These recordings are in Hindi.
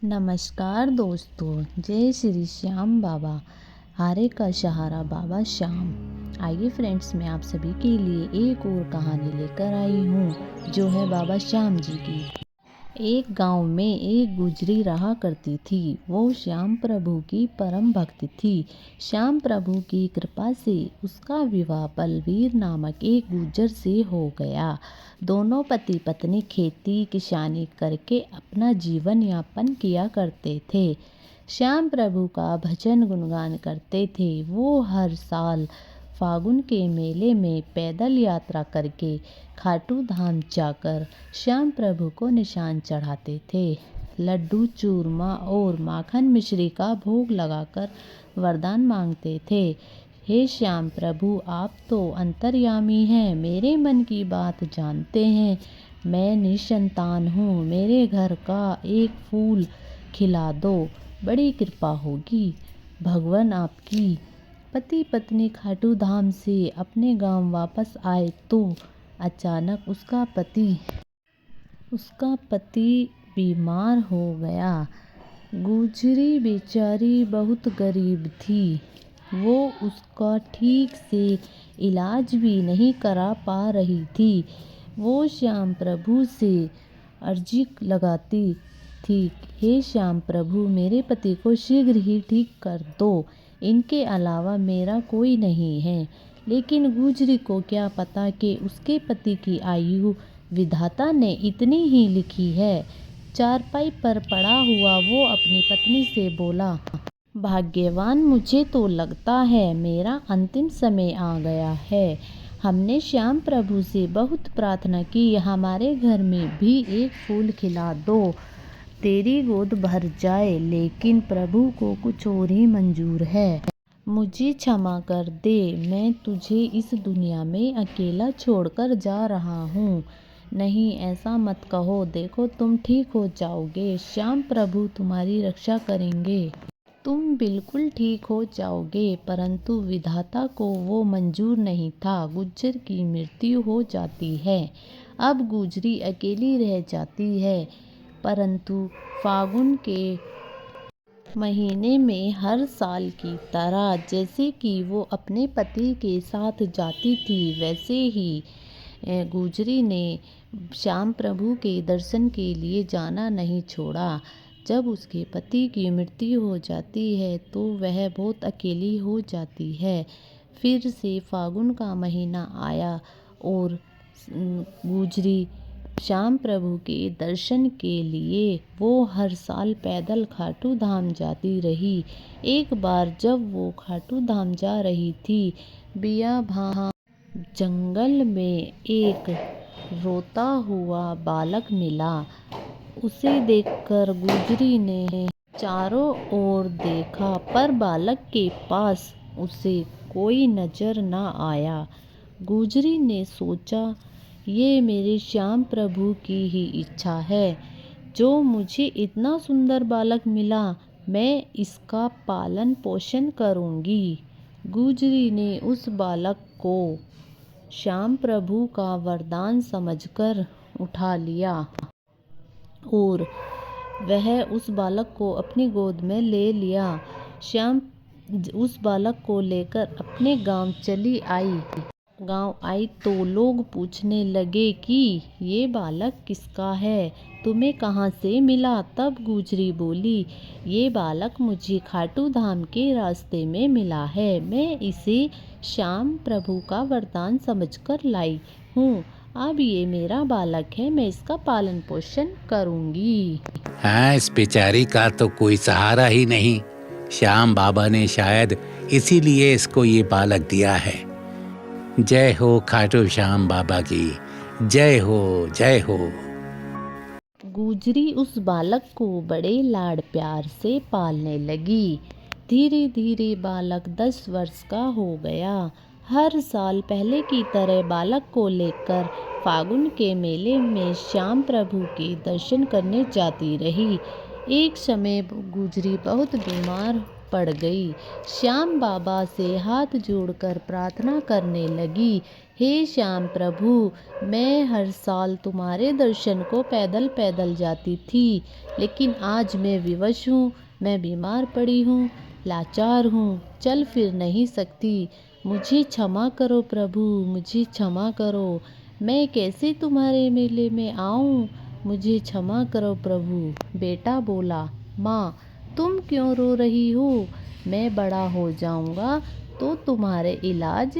नमस्कार दोस्तों, जय श्री श्याम बाबा। हारे का सहारा बाबा श्याम। आइए फ्रेंड्स, मैं आप सभी के लिए एक और कहानी लेकर आई हूँ जो है बाबा श्याम जी की। एक गांव में एक गुजरी रहा करती थी। वो श्याम प्रभु की परम भक्त थी। श्याम प्रभु की कृपा से उसका विवाह बलवीर नामक एक गुर्जर से हो गया। दोनों पति पत्नी खेती किसानी करके अपना जीवन यापन किया करते थे। श्याम प्रभु का भजन गुणगान करते थे। वो हर साल फागुन के मेले में पैदल यात्रा करके खाटू धाम जाकर श्याम प्रभु को निशान चढ़ाते थे। लड्डू चूरमा और माखन मिश्री का भोग लगाकर वरदान मांगते थे। हे श्याम प्रभु, आप तो अंतर्यामी हैं, मेरे मन की बात जानते हैं। मैं निसंतान हूँ, मेरे घर का एक फूल खिला दो, बड़ी कृपा होगी भगवान आपकी। पति पत्नी खाटू धाम से अपने गांव वापस आए तो अचानक उसका पति बीमार हो गया। गुजरी बेचारी बहुत गरीब थी। वो उसका ठीक से इलाज भी नहीं करा पा रही थी। वो श्याम प्रभु से अर्जी लगाती थी, हे श्याम प्रभु, मेरे पति को शीघ्र ही ठीक कर दो, इनके अलावा मेरा कोई नहीं है। लेकिन गुजरी को क्या पता कि उसके पति की आयु विधाता ने इतनी ही लिखी है। चारपाई पर पड़ा हुआ वो अपनी पत्नी से बोला, भाग्यवान, मुझे तो लगता है मेरा अंतिम समय आ गया है। हमने श्याम प्रभु से बहुत प्रार्थना की, हमारे घर में भी एक फूल खिला दो, तेरी गोद भर जाए, लेकिन प्रभु को कुछ और ही मंजूर है। मुझे क्षमा कर दे, मैं तुझे इस दुनिया में अकेला छोड़कर जा रहा हूँ। नहीं, ऐसा मत कहो, देखो तुम ठीक हो जाओगे, श्याम प्रभु तुम्हारी रक्षा करेंगे, तुम बिल्कुल ठीक हो जाओगे। परंतु विधाता को वो मंजूर नहीं था। गुज्जर की मृत्यु हो जाती है। अब गुजरी अकेली रह जाती है। परंतु फागुन के महीने में हर साल की तरह जैसे कि वो अपने पति के साथ जाती थी, वैसे ही गुजरी ने श्याम प्रभु के दर्शन के लिए जाना नहीं छोड़ा। जब उसके पति की मृत्यु हो जाती है तो वह बहुत अकेली हो जाती है। फिर से फागुन का महीना आया और गुजरी श्याम प्रभु के दर्शन के लिए वो हर साल पैदल खाटू धाम जाती रही। एक बार जब वो खाटू धाम जा रही थी, बियाबान जंगल में एक रोता हुआ बालक मिला। उसे देखकर गुजरी ने चारों ओर देखा, पर बालक के पास उसे कोई नजर न आया। गुजरी ने सोचा, ये मेरे श्याम प्रभु की ही इच्छा है, जो मुझे इतना सुंदर बालक मिला, मैं इसका पालन पोषण करूंगी। गुजरी ने उस बालक को श्याम प्रभु का वरदान समझकर उठा लिया और वह उस बालक को अपनी गोद में ले लिया। श्याम उस बालक को लेकर अपने गांव चली आई। गांव आई तो लोग पूछने लगे कि ये बालक किसका है, तुम्हें कहाँ से मिला। तब गुजरी बोली, ये बालक मुझे खाटू धाम के रास्ते में मिला है, मैं इसे श्याम प्रभु का वरदान समझकर लाई हूँ। अब ये मेरा बालक है, मैं इसका पालन पोषण करूँगी। हाँ, इस बेचारी का तो कोई सहारा ही नहीं। श्याम बाबा ने शायद इसीलिए इसको ये बालक दिया है। जय हो खाटू श्याम बाबा की, जय हो, जय हो। गुजरी उस बालक को बड़े लाड प्यार से पालने लगी। धीरे धीरे बालक 10 वर्ष का हो गया। हर साल पहले की तरह बालक को लेकर फागुन के मेले में श्याम प्रभु के दर्शन करने जाती रही। एक समय गुजरी बहुत बीमार पड़ गई। श्याम बाबा से हाथ जोड़कर प्रार्थना करने लगी, हे श्याम प्रभु, मैं हर साल तुम्हारे दर्शन को पैदल पैदल जाती थी, लेकिन आज मैं विवश हूँ, मैं बीमार पड़ी हूँ, लाचार हूँ, चल फिर नहीं सकती। मुझे क्षमा करो प्रभु, मुझे क्षमा करो। मैं कैसे तुम्हारे मेले में आऊँ? मुझे क्षमा करो प्रभु। बेटा बोला, माँ तुम क्यों रो रही हो? मैं बड़ा हो जाऊँगा तो तुम्हारे इलाज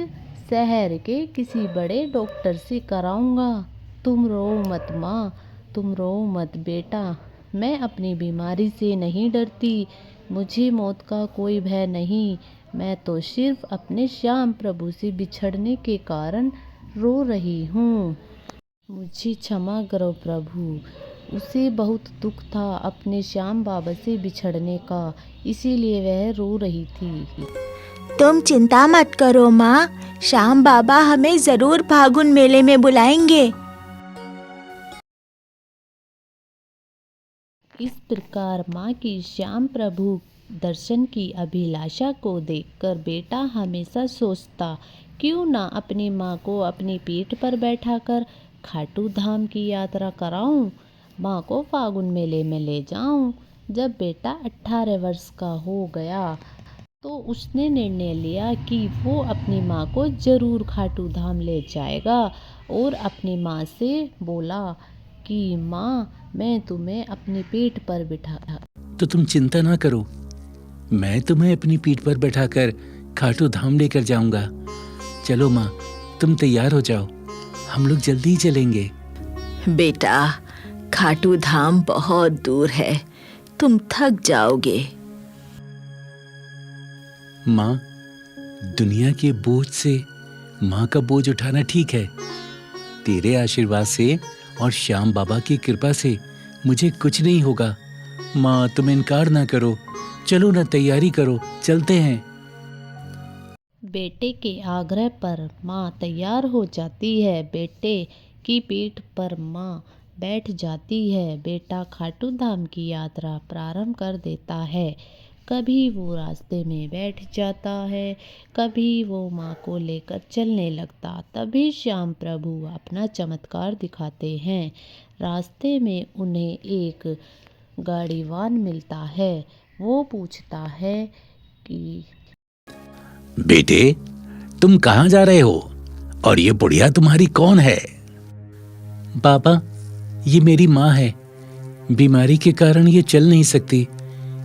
शहर के किसी बड़े डॉक्टर से कराऊँगा। तुम रो मत माँ, तुम रो मत बेटा। मैं अपनी बीमारी से नहीं डरती, मुझे मौत का कोई भय नहीं। मैं तो सिर्फ अपने श्याम प्रभु से बिछड़ने के कारण रो रही हूँ। मुझे क्षमा करो प्रभु। उसे बहुत दुख था अपने श्याम बाबा से बिछड़ने का, इसीलिए वह रो रही थी। तुम चिंता मत करो माँ, श्याम बाबा हमें जरूर फागुन मेले में बुलाएंगे। इस प्रकार माँ की श्याम प्रभु दर्शन की अभिलाषा को देखकर बेटा हमेशा सोचता, क्यों ना अपनी माँ को अपनी पीठ पर बैठाकर खाटू धाम की यात्रा कराऊं, माँ को फागुन मेले में ले जाऊं। जब बेटा 18 वर्ष का हो गया तो उसने निर्णय लिया कि वो अपनी माँ को जरूर खाटू धाम ले जाएगा और अपनी माँ से बोला कि माँ, मैं तुम्हें अपनी पीठ पर बिठा। तो तुम चिंता ना करो, मैं तुम्हें अपनी पीठ पर बैठाकर खाटू धाम लेकर जाऊंगा। चलो माँ, तुम तैयार हो जाओ, हम लोग जल्दी ही चलेंगे। बेटा, खाटू धाम बहुत दूर है, तुम थक जाओगे। माँ, दुनिया के बोझ से माँ का बोझ उठाना ठीक है। तेरे आशीर्वाद से और श्याम बाबा की कृपा से मुझे कुछ नहीं होगा। माँ, तुम इनकार ना करो, चलो ना, तैयारी करो, चलते हैं। बेटे के आग्रह पर माँ तैयार हो जाती है। बेटे की पीठ पर माँ बैठ जाती है। बेटा खाटू धाम की यात्रा प्रारंभ कर देता है। कभी वो रास्ते में बैठ जाता है, कभी वो माँ को लेकर चलने लगता। तभी श्याम प्रभु अपना चमत्कार दिखाते हैं। रास्ते में उन्हें एक गाड़ीवान मिलता है। वो पूछता है कि बेटे, तुम कहाँ जा रहे हो और ये बुढ़िया तुम्हारी कौन है? बाबा, ये मेरी माँ है। बीमारी के कारण ये चल नहीं सकती,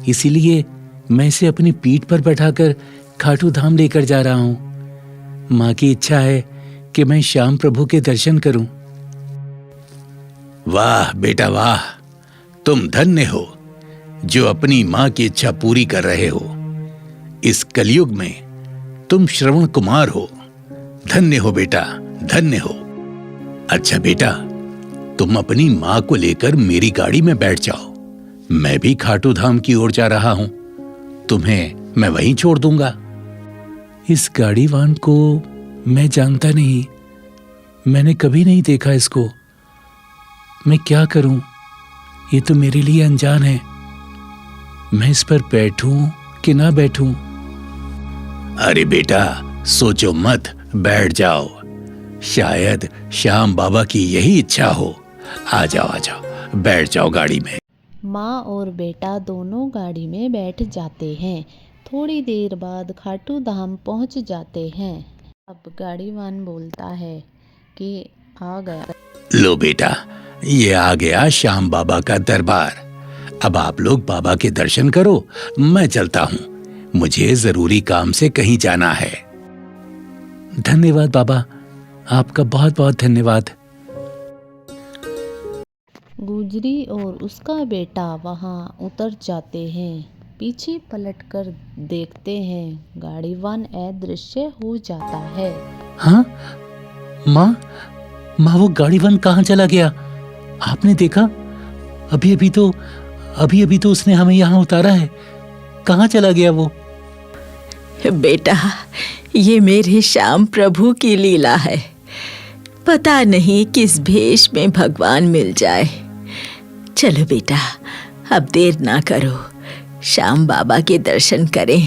इसीलिए मैं इसे अपनी पीठ पर बैठाकर खाटू धाम लेकर जा रहा हूँ। माँ की इच्छा है कि मैं श्याम प्रभु के दर्शन करूं। वाह बेटा वाह, तुम धन्य हो जो अपनी माँ की इच्छा पूरी कर रहे हो। इस कलयुग में तुम श्रवण कुमार हो। धन्य हो बेटा, धन्य हो। अच्छा बेटा, तुम अपनी माँ को लेकर मेरी गाड़ी में बैठ जाओ। मैं भी खाटू धाम की ओर जा रहा हूं। तुम्हें मैं वहीं छोड़ दूंगा। इस गाड़ीवान को मैं जानता नहीं, मैंने कभी नहीं देखा इसको। मैं क्या करूं? ये तो मेरे लिए अनजान है। मैं इस पर बैठूं कि ना बैठूं? अरे बेटा, सोचो मत, बैठ जाओ। शायद श्याम बाबा की यही इच्छा हो। आ जाओ, आ जाओ, बैठ जाओ गाड़ी में। माँ और बेटा दोनों गाड़ी में बैठ जाते हैं। थोड़ी देर बाद खाटू धाम पहुंच जाते हैं। अब गाड़ीवान बोलता है कि आ गया। लो बेटा, ये आ गया श्याम बाबा का दरबार। अब आप लोग बाबा के दर्शन करो, मैं चलता हूँ। मुझे जरूरी काम से कहीं जाना है। धन्यवाद बाबा, आपका बहुत बहुत धन्यवाद। गुजरी और उसका बेटा वहाँ उतर जाते हैं। पीछे पलटकर देखते हैं, गाड़ीवान अदृश्य हो जाता है। हाँ माँ, वो गाड़ीवान कहाँ चला गया? आपने देखा? अभी अभी तो उसने हमें यहाँ उतारा है। कहाँ चला गया वो? बेटा, ये मेरे श्याम प्रभु की लीला है। पता नहीं किस भेष में भगवान मिल जाए। चलो बेटा, अब देर ना करो, श्याम बाबा के दर्शन करें।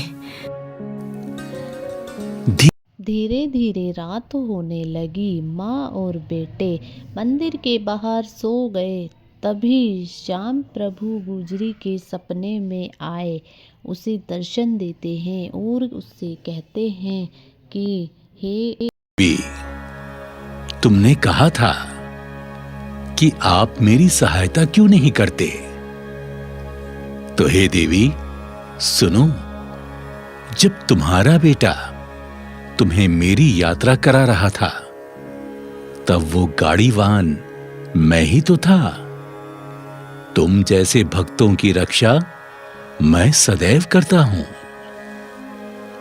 धीरे धीरे रात होने लगी। माँ और बेटे मंदिर के बाहर सो गए। तभी श्याम प्रभु गुजरी के सपने में आए, उसे दर्शन देते हैं और उससे कहते हैं कि हे भी तुमने कहा था कि आप मेरी सहायता क्यों नहीं करते? तो हे देवी सुनो, जब तुम्हारा बेटा तुम्हें मेरी यात्रा करा रहा था तब वो गाड़ीवान मैं ही तो था। तुम जैसे भक्तों की रक्षा मैं सदैव करता हूं।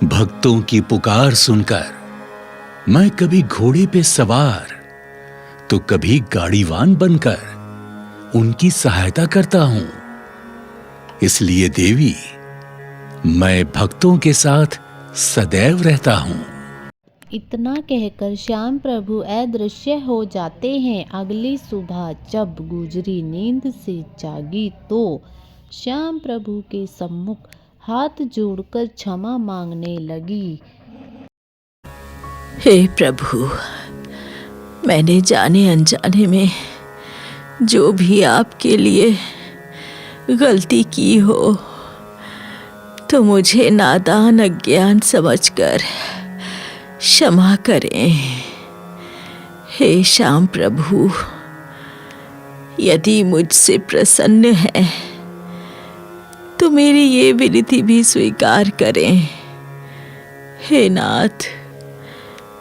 भक्तों की पुकार सुनकर मैं कभी घोड़े पे सवार तो कभी गाड़ीवान बनकर उनकी सहायता करता हूं। इसलिए देवी, मैं भक्तों के साथ सदैव रहता हूं। इतना कहकर श्याम प्रभु अदृश्य हो जाते हैं। अगली सुबह जब गुजरी नींद से जागी तो श्याम प्रभु के सम्मुख हाथ जोड़कर क्षमा मांगने लगी। हे प्रभु, मैंने जाने अनजाने में जो भी आपके लिए गलती की हो तो मुझे नादान अज्ञान समझकर क्षमा करें। हे श्याम प्रभु, यदि मुझसे प्रसन्न है तो मेरी ये विनती भी स्वीकार करें। हे नाथ,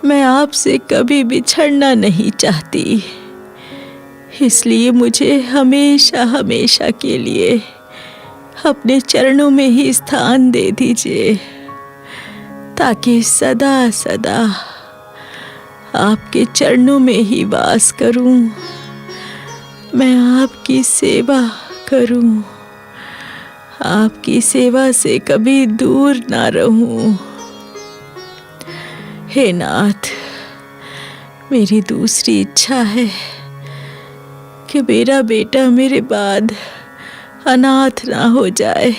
मैं आपसे कभी बिछड़ना नहीं चाहती, इसलिए मुझे हमेशा हमेशा के लिए अपने चरणों में ही स्थान दे दीजिए, ताकि सदा सदा आपके चरणों में ही वास करूं, मैं आपकी सेवा करूं, आपकी सेवा से कभी दूर ना रहूं। हे नाथ, मेरी दूसरी इच्छा है कि मेरा बेटा मेरे बाद अनाथ ना हो जाए।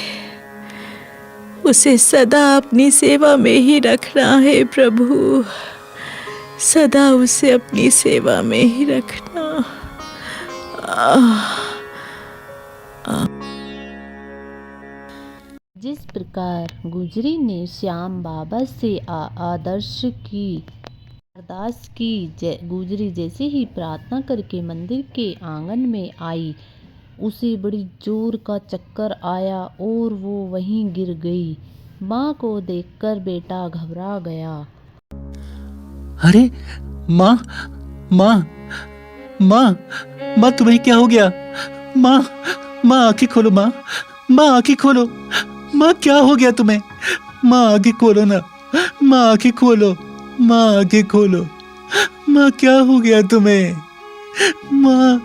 उसे सदा अपनी सेवा में ही रखना है प्रभु, सदा उसे अपनी सेवा में ही रखना। जिस प्रकार गुजरी ने श्याम बाबा से आदर्श की अरदास की, गुजरी जैसे ही प्रार्थना करके मंदिर के आंगन में आई, उसे बड़ी जोर का चक्कर आया और वो वहीं गिर गई। माँ को देखकर बेटा घबरा गया। अरे माँ, माँ, माँ, माँ, तुम्हें क्या हो गया? माँ, माँ आंखें खोलो, माँ, माँ आंखें खोलो, माँ क्या हो गया तुम्हें? माँ आंखें खोलो ना, माँ आंखें खोलो, माँ आंखें खोलो, माँ क्या हो गया तुम्हें? माँ।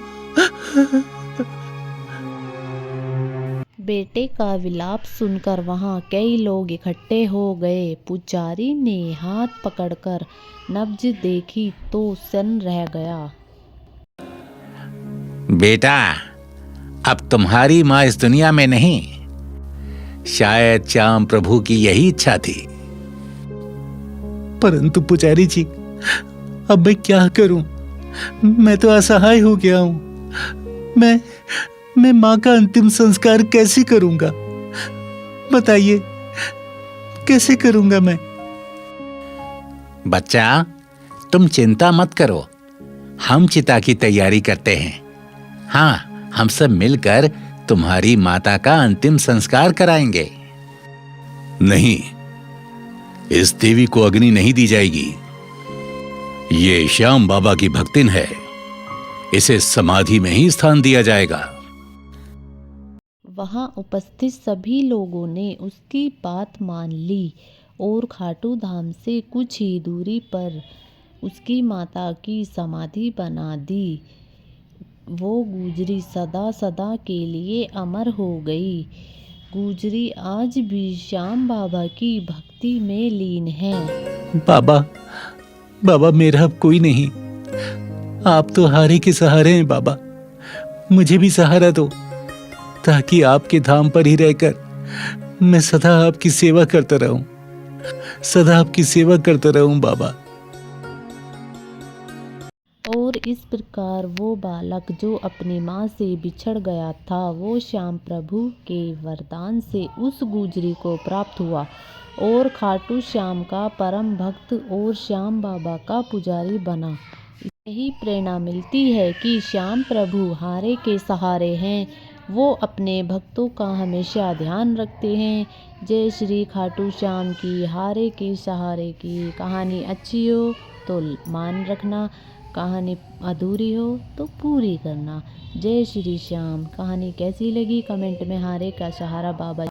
बेटे का विलाप सुनकर वहां कई लोग इकट्ठे हो गए। पुजारी ने हाथ पकड़कर नब्ज देखी तो सन्न रह गया। बेटा, अब तुम्हारी माँ इस दुनिया में नहीं। शायद श्याम प्रभु की यही इच्छा थी। परंतु पुजारी जी, अब मैं क्या करूं? मैं तो असहाय हो गया हूं। मैं माँ का अंतिम संस्कार कैसे करूंगा? बताइए, कैसे करूंगा मैं? बच्चा, तुम चिंता मत करो, हम चिता की तैयारी करते हैं। हाँ, हम सब मिलकर तुम्हारी माता का अंतिम संस्कार कराएंगे। नहीं, इस देवी को अग्नि नहीं दी जाएगी। ये श्याम बाबा की भक्तिन है, इसे समाधि में ही स्थान दिया जाएगा। वहां उपस्थित सभी लोगों ने उसकी बात मान ली और खाटू धाम से कुछ ही दूरी पर उसकी माता की समाधि बना दी। वो गुजरी सदा सदा के लिए अमर हो गई। गुजरी आज भी श्याम बाबा की भक्ति में लीन है। बाबा, बाबा, मेरा अब कोई नहीं। आप तो हारे के सहारे हैं बाबा। मुझे भी सहारा दो, ताकि आपके धाम पर ही रहकर मैं सदा आपकी सेवा करता रहूं, सदा आपकी सेवा करता रहूं बाबा। और इस प्रकार वो बालक जो अपनी माँ से बिछड़ गया था, वो श्याम प्रभु के वरदान से उस गुजरी को प्राप्त हुआ और खाटू श्याम का परम भक्त और श्याम बाबा का पुजारी बना। यही प्रेरणा मिलती है कि श्याम प्रभु हारे के सहारे हैं, वो अपने भक्तों का हमेशा ध्यान रखते हैं। जय श्री खाटू श्याम की। हारे के सहारे की कहानी अच्छी हो तो मान रखना, कहानी अधूरी हो तो पूरी करना। जय श्री श्याम। कहानी कैसी लगी कमेंट में हारे का सहारा बाबा